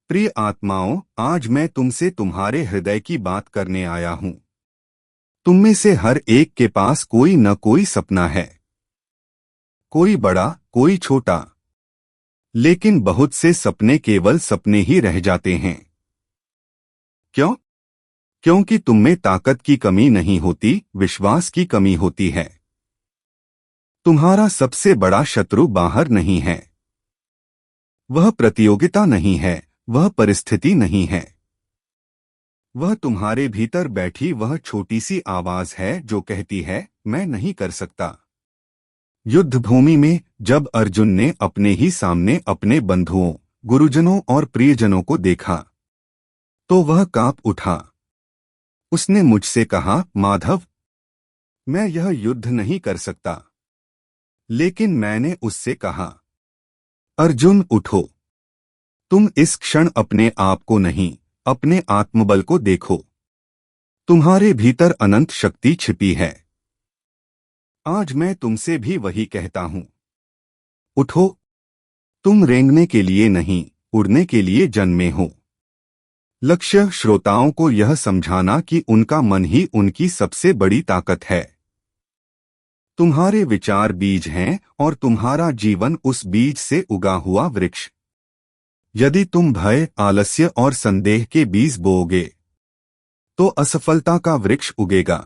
प्रिय आत्माओं, आज मैं तुमसे तुम्हारे हृदय की बात करने आया हूं। तुम में से हर एक के पास कोई न कोई सपना है, कोई बड़ा, कोई छोटा। लेकिन बहुत से सपने केवल सपने ही रह जाते हैं। क्यों? क्योंकि तुम में ताकत की कमी नहीं होती, विश्वास की कमी होती है। तुम्हारा सबसे बड़ा शत्रु बाहर नहीं है, वह प्रतियोगिता नहीं है, वह परिस्थिति नहीं है। वह तुम्हारे भीतर बैठी वह छोटी सी आवाज है जो कहती है, मैं नहीं कर सकता। युद्ध भूमि में जब अर्जुन ने अपने ही सामने अपने बंधुओं, गुरुजनों और प्रियजनों को देखा तो वह कांप उठा। उसने मुझसे कहा, माधव, मैं यह युद्ध नहीं कर सकता। लेकिन मैंने उससे कहा, अर्जुन उठो, तुम इस क्षण अपने आप को नहीं, अपने आत्मबल को देखो। तुम्हारे भीतर अनंत शक्ति छिपी है। आज मैं तुमसे भी वही कहता हूं। उठो, तुम रेंगने के लिए नहीं, उड़ने के लिए जन्मे हो। लक्ष्य श्रोताओं को यह समझाना कि उनका मन ही उनकी सबसे बड़ी ताकत है। तुम्हारे विचार बीज हैं और तुम्हारा जीवन उस बीज से उगा हुआ वृक्ष। यदि तुम भय, आलस्य और संदेह के बीज बोओगे तो असफलता का वृक्ष उगेगा।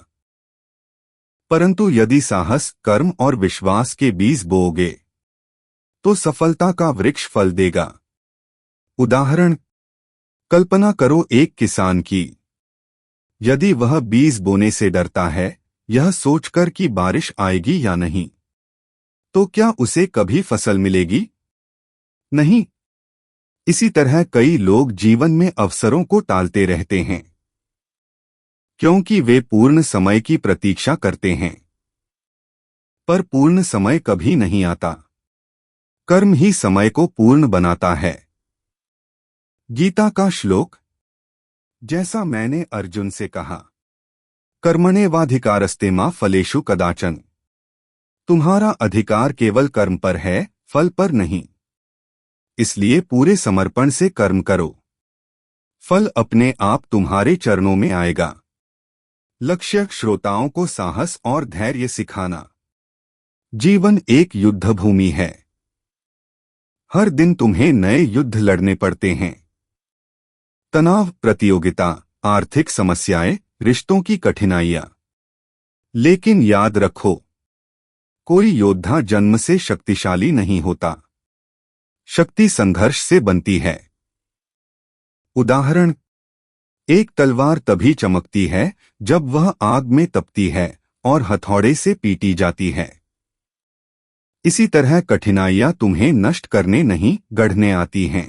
परंतु यदि साहस, कर्म और विश्वास के बीज बोओगे तो सफलता का वृक्ष फल देगा। उदाहरण, कल्पना करो एक किसान की। यदि वह बीज बोने से डरता है, यह सोचकर कि बारिश आएगी या नहीं, तो क्या उसे कभी फसल मिलेगी? नहीं। इसी तरह कई लोग जीवन में अवसरों को टालते रहते हैं क्योंकि वे पूर्ण समय की प्रतीक्षा करते हैं। पर पूर्ण समय कभी नहीं आता। कर्म ही समय को पूर्ण बनाता है। गीता का श्लोक, जैसा मैंने अर्जुन से कहा, कर्मण्येवाधिकारस्ते मा फलेषु कदाचन। तुम्हारा अधिकार केवल कर्म पर है, फल पर नहीं। इसलिए पूरे समर्पण से कर्म करो। फल अपने आप तुम्हारे चरणों में आएगा। लक्ष्य श्रोताओं को साहस और धैर्य सिखाना। जीवन एक युद्ध भूमि है। हर दिन तुम्हें नए युद्ध लड़ने पड़ते हैं। तनाव, प्रतियोगिता, आर्थिक समस्याएं, रिश्तों की कठिनाइयां। लेकिन याद रखो, कोई योद्धा जन्म से शक्तिशाली नहीं होता। शक्ति संघर्ष से बनती है। उदाहरण, एक तलवार तभी चमकती है जब वह आग में तपती है और हथौड़े से पीटी जाती है। इसी तरह कठिनाइयां तुम्हें नष्ट करने नहीं, गढ़ने आती हैं।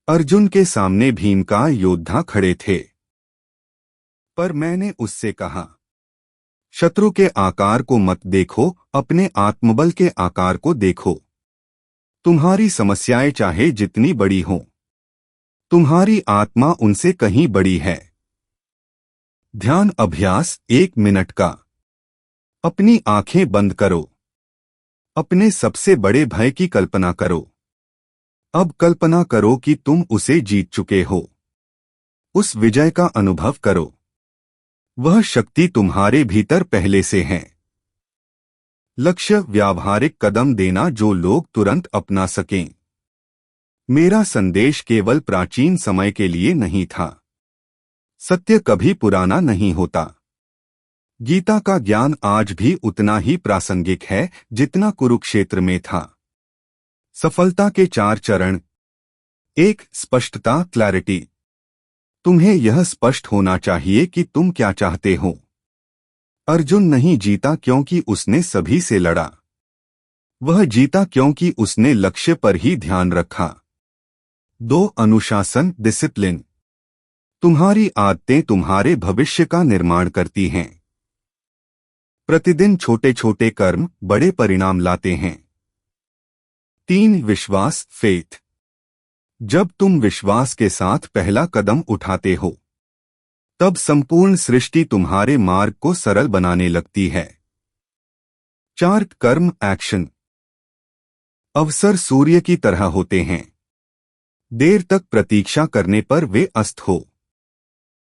अर्जुन के सामने भीम का योद्धा खड़े थे, पर मैंने उससे कहा, शत्रु के आकार को मत देखो, अपने आत्मबल के आकार को देखो। तुम्हारी समस्याएं चाहे जितनी बड़ी हों, तुम्हारी आत्मा उनसे कहीं बड़ी है। ध्यान अभ्यास 1 मिनट का। अपनी आंखें बंद करो। अपने सबसे बड़े भय की कल्पना करो। अब कल्पना करो कि तुम उसे जीत चुके हो। उस विजय का अनुभव करो। वह शक्ति तुम्हारे भीतर पहले से है। लक्ष्य व्यावहारिक कदम देना जो लोग तुरंत अपना सकें। मेरा संदेश केवल प्राचीन समय के लिए नहीं था। सत्य कभी पुराना नहीं होता। गीता का ज्ञान आज भी उतना ही प्रासंगिक है जितना कुरुक्षेत्र में था। सफलता के 4 चरण। 1. स्पष्टता, क्लैरिटी। तुम्हें यह स्पष्ट होना चाहिए कि तुम क्या चाहते हो। अर्जुन नहीं जीता क्योंकि उसने सभी से लड़ा। वह जीता क्योंकि उसने लक्ष्य पर ही ध्यान रखा। 2. अनुशासन, डिसिप्लिन। तुम्हारी आदतें तुम्हारे भविष्य का निर्माण करती हैं। प्रतिदिन छोटे छोटे कर्म बड़े परिणाम लाते हैं। 3. विश्वास, फेथ। जब तुम विश्वास के साथ पहला कदम उठाते हो, तब संपूर्ण सृष्टि तुम्हारे मार्ग को सरल बनाने लगती है। 4. कर्म, एक्शन। अवसर सूर्य की तरह होते हैं। देर तक प्रतीक्षा करने पर वे अस्त हो।